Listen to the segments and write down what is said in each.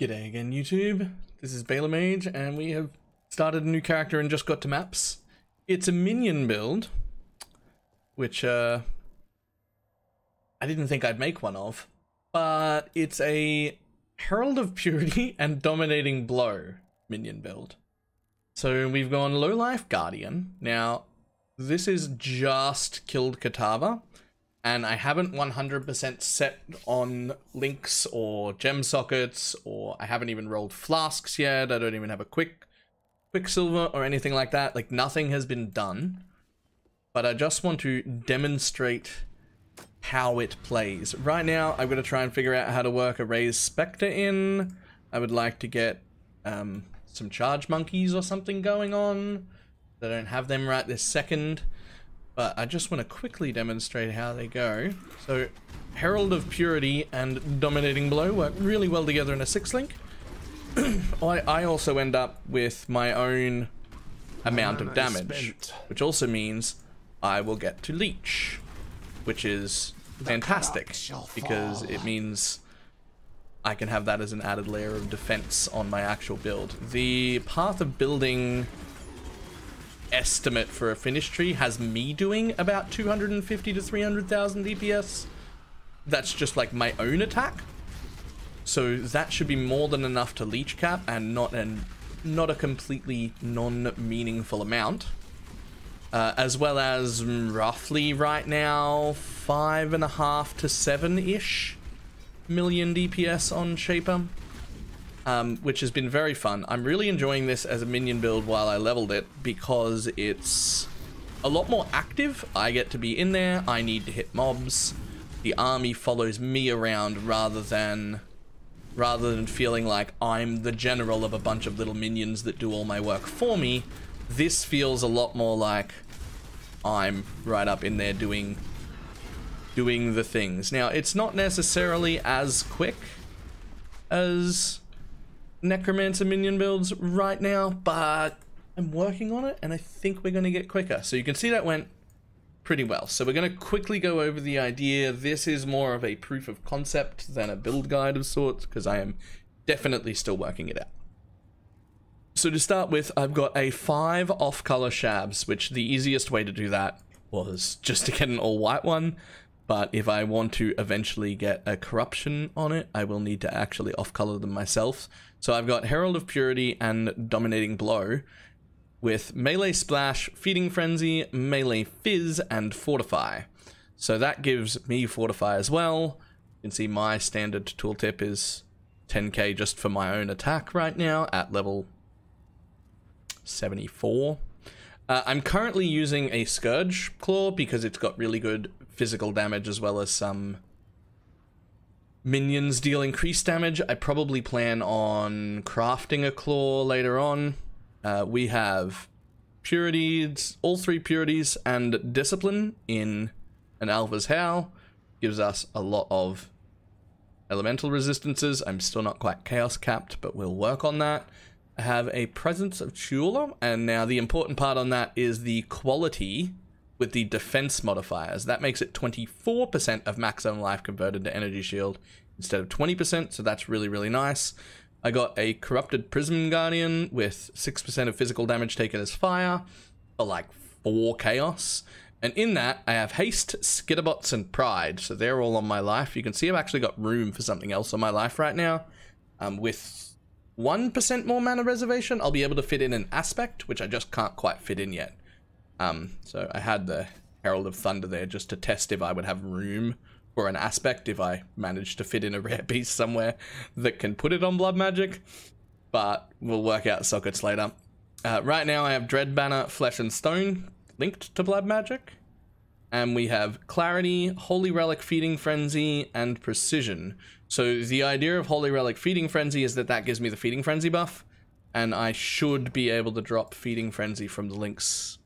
G'day again, YouTube. This is BalorMage, and we have started a new character and just got to maps. It's a minion build, which I didn't think I'd make one of, but it's a Herald of Purity and Dominating Blow minion build. So we've gone Low Life Guardian. Now, this is just killed Katava, and I haven't 100% set on links or gem sockets, or I haven't even rolled flasks yet. I don't even have a Quicksilver or anything like that. Like, nothing has been done, but I just want to demonstrate how it plays. Right now, I'm going to try and figure out how to work a Raised Spectre in. I would like to get some charge monkeys or something going on. I don't have them right this second, but I just want to quickly demonstrate how they go. So Herald of Purity and Dominating Blow work really well together in a 6-link. I also end up with my own amount of damage, which also means I will get to leech, which is fantastic because it means I can have that as an added layer of defense on my actual build. The path of building estimate for a finish tree has me doing about 250 to 300,000 DPS. That's just like my own attack, so that should be more than enough to leech cap, and not a completely non-meaningful amount, as well as roughly right now 5.5 to 7-ish million DPS on Shaper, which has been very fun. I'm really enjoying this as a minion build while I leveled it because it's a lot more active. I get to be in there, I need to hit mobs, the army follows me around rather than feeling like I'm the general of a bunch of little minions that do all my work for me. This feels a lot more like I'm right up in there doing the things. Now, it's not necessarily as quick as Necromancer minion builds right now, but I'm working on it, and I think we're going to get quicker. So you can see that went pretty well. So we're going to quickly go over the idea. This is more of a proof of concept than a build guide of sorts, because I am definitely still working it out. So to start with, I've got a 5 off-color shabs, which the easiest way to do that was just to get an all-white one. But if I want to eventually get a corruption on it, I will need to actually off-color them myself. So I've got Herald of Purity and Dominating Blow with Melee Splash, Feeding Frenzy, Melee Fizz, and Fortify. So that gives me Fortify as well. You can see my standard tooltip is 10k just for my own attack right now at level 74. I'm currently using a Scourge Claw because it's got really good physical damage as well as some minions deal increased damage. I probably plan on crafting a claw later on. We have purities, all 3 purities, and discipline in an Alpha's Howl. Gives us a lot of elemental resistances. I'm still not quite chaos capped, but we'll work on that. I have a Presence of Chula, and now the important part on that is the quality with the defense modifiers. That makes it 24% of max own life converted to energy shield instead of 20%, so that's really, really nice. I got a Corrupted Prism Guardian with 6% of physical damage taken as fire, for like 4 chaos. And in that, I have Haste, Skitterbots, and Pride, so they're all on my life. You can see I've actually got room for something else on my life right now. With 1% more mana reservation, I'll be able to fit in an Aspect, which I just can't quite fit in yet. So I had the Herald of Thunder there just to test if I would have room for an Aspect if I managed to fit in a rare beast somewhere that can put it on Blood Magic, but we'll work out sockets later. Right now I have Dread Banner, Flesh and Stone linked to Blood Magic, and we have Clarity, Holy Relic Feeding Frenzy, and Precision. So the idea of Holy Relic Feeding Frenzy is that that gives me the Feeding Frenzy buff, and I should be able to drop Feeding Frenzy from the links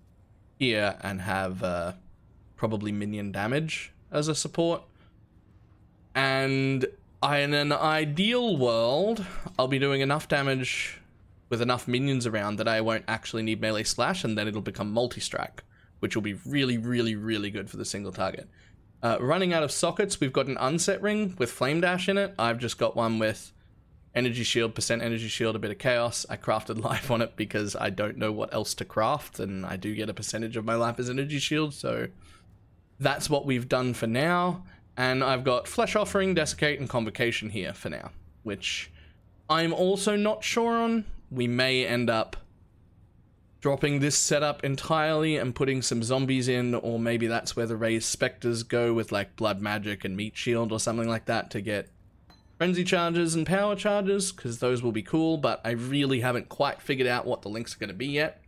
here and have probably minion damage as a support. And in an ideal world, I'll be doing enough damage with enough minions around that I won't actually need melee slash, and then it'll become multi-strike, which will be really, really, really good for the single target. Running out of sockets, we've got an unset ring with Flame Dash in it. I've just got one with energy shield, percent energy shield, a bit of chaos. I crafted life on it because I don't know what else to craft, and I do get a percentage of my life as energy shield, so that's what we've done for now. And I've got Flesh Offering, Desiccate, and Convocation here for now, which I'm also not sure on. We may end up dropping this setup entirely and putting some zombies in, or maybe that's where the raised specters go with like blood magic and meat shield or something like that to get frenzy charges and power charges, because those will be cool, but I really haven't quite figured out what the links are going to be yet.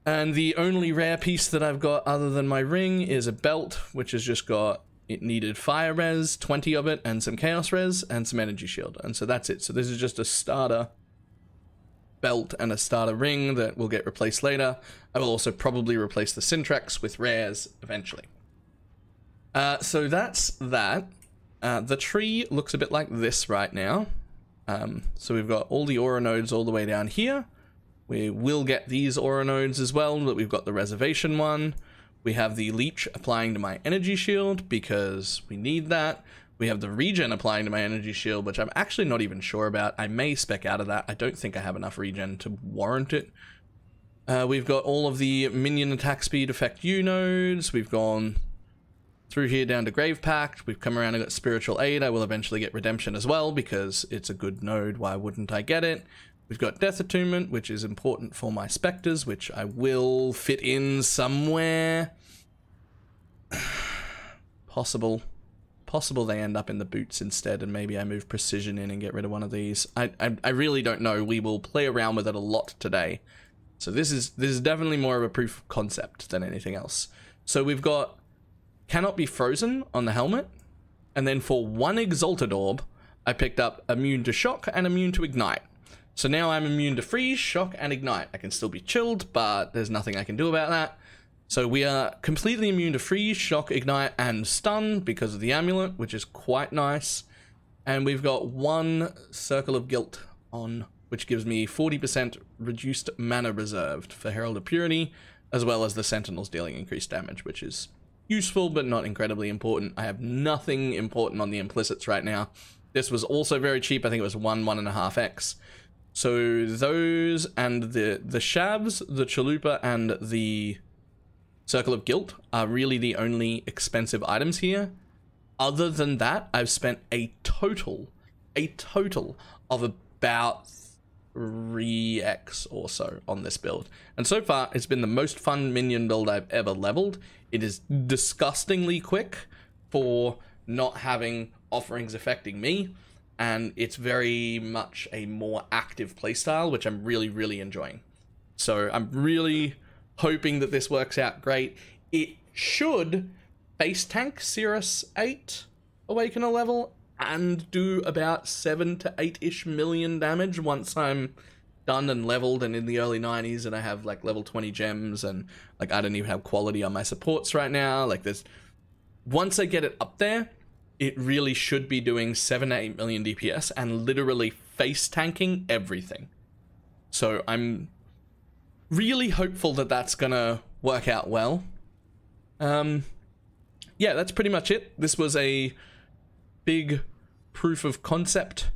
And the only rare piece that I've got other than my ring is a belt, which has just got, it needed fire res, 20 of it, and some chaos res, and some energy shield. And so that's it. So this is just a starter belt and a starter ring that will get replaced later. I will also probably replace the Syntrex with rares eventually. So that's that. The tree looks a bit like this right now. So we've got all the aura nodes all the way down here. We will get these aura nodes as well, but we've got the reservation one. We have the leech applying to my energy shield because we need that. We have the regen applying to my energy shield, which I'm actually not even sure about. I may spec out of that. I don't think I have enough regen to warrant it. We've got all of the minion attack speed affect you nodes. We've gone through here down to Grave Pact. We've come around and got Spiritual Aid. I will eventually get Redemption as well because it's a good node. Why wouldn't I get it? We've got Death Attunement, which is important for my specters, which I will fit in somewhere. Possible they end up in the boots instead, and maybe I move Precision in and get rid of one of these. I really don't know. We will play around with it a lot today. So this is definitely more of a proof of concept than anything else. So we've got Cannot Be Frozen on the helmet, and then for one Exalted Orb, I picked up Immune to Shock and Immune to Ignite. So now I'm immune to Freeze, Shock, and Ignite. I can still be chilled, but there's nothing I can do about that. So we are completely immune to Freeze, Shock, Ignite, and Stun because of the amulet, which is quite nice. And we've got one Circle of Guilt on, which gives me 40% reduced mana reserved for Herald of Purity, as well as the Sentinels dealing increased damage, which is useful but not incredibly important. I have nothing important on the implicits right now. This was also very cheap. I think it was 1.5x. So those and the Shavs, the Chalupa, and the Circle of Guilt are really the only expensive items here. Other than that, I've spent a total of about 3x or so on this build. And so far, it's been the most fun minion build I've ever leveled. It is disgustingly quick for not having offerings affecting me. And it's very much a more active playstyle, which I'm really enjoying. So I'm really hoping that this works out great. It should base tank Sirius 8 Awakener level and do about 7 to 8-ish million damage once I'm done and leveled and in the early 90s and I have like level 20 gems and like I don't even have quality on my supports right now. Like there's, once I get it up there, it really should be doing 7 to 8 million DPS and literally face tanking everything. So I'm really hopeful that that's gonna work out well. Yeah, that's pretty much it. This was a big proof of concept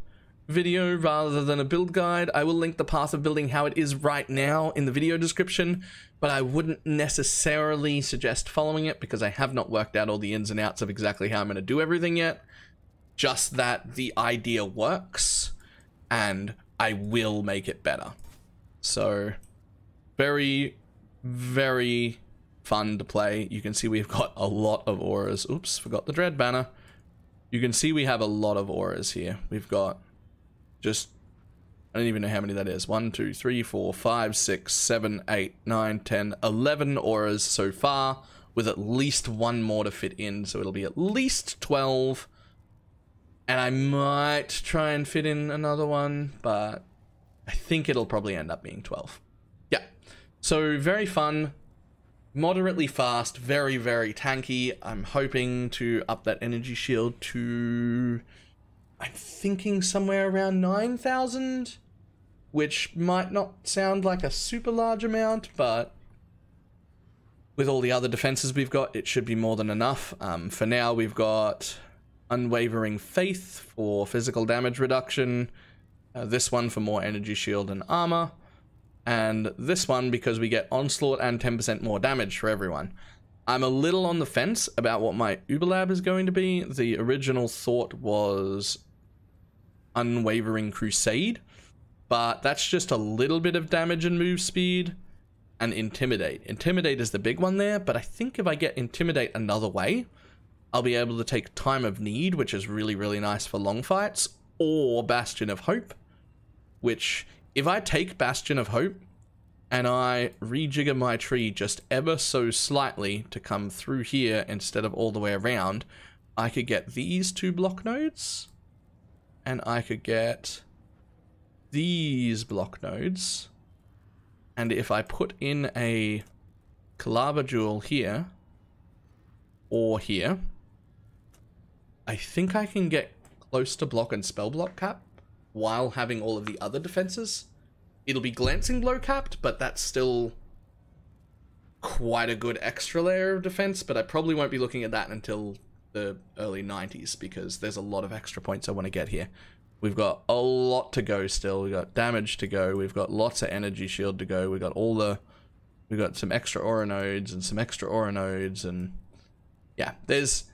video rather than a build guide. I will link the path of building how it is right now in the video description, but I wouldn't necessarily suggest following it because I have not worked out all the ins and outs of exactly how I'm going to do everything yet. Just that the idea works and I will make it better. So very fun to play. You can see we've got a lot of auras. Oops, forgot the Dread banner. You can see we have a lot of auras here. We've got just, I don't even know how many that is. 1, 2, 3, 4, 5, 6, 7, 8, 9, 10, 11 auras so far, with at least one more to fit in, so it'll be at least 12. And I might try and fit in another one, but I think it'll probably end up being 12. Yeah, so very fun, moderately fast, very tanky. I'm hoping to up that energy shield to, I'm thinking somewhere around 9,000, which might not sound like a super large amount, but with all the other defenses we've got, it should be more than enough. For now, we've got Unwavering Faith for physical damage reduction. This one for more energy shield and armor. And this one because we get Onslaught and 10% more damage for everyone. I'm a little on the fence about what my Uberlab is going to be. The original thought was Unwavering Crusade, but that's just a little bit of damage and move speed. And Intimidate. Intimidate is the big one there, but I think if I get Intimidate another way, I'll be able to take Time of Need, which is really, really nice for long fights, or Bastion of Hope, which, if I take Bastion of Hope, and I rejigger my tree just ever so slightly to come through here instead of all the way around, I could get these 2 block nodes, and I could get these block nodes, and if I put in a Kalaba Jewel here, or here, I think I can get close to block and spell block cap while having all of the other defenses. It'll be glancing blow capped, but that's still quite a good extra layer of defense, but I probably won't be looking at that until the early 90s because there's a lot of extra points I want to get here. We've got a lot to go still. We've got damage to go. We've got lots of energy shield to go. We've got some extra aura nodes and some extra aura nodes, and yeah, there's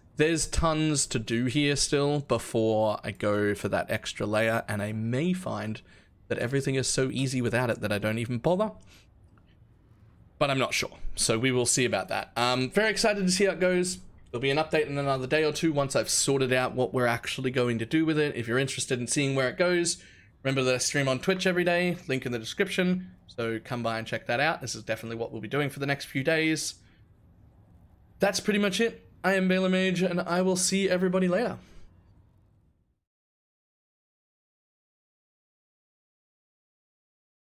tons to do here still before I go for that extra layer, and I may find that everything is so easy without it that I don't even bother. But I'm not sure, so we will see about that. Very excited to see how it goes. There'll be an update in another day or two once I've sorted out what we're actually going to do with it. If you're interested in seeing where it goes, remember that I stream on Twitch every day, link in the description, so come by and check that out. This is definitely what we'll be doing for the next few days. That's pretty much it. I am BalorMage, and I will see everybody later.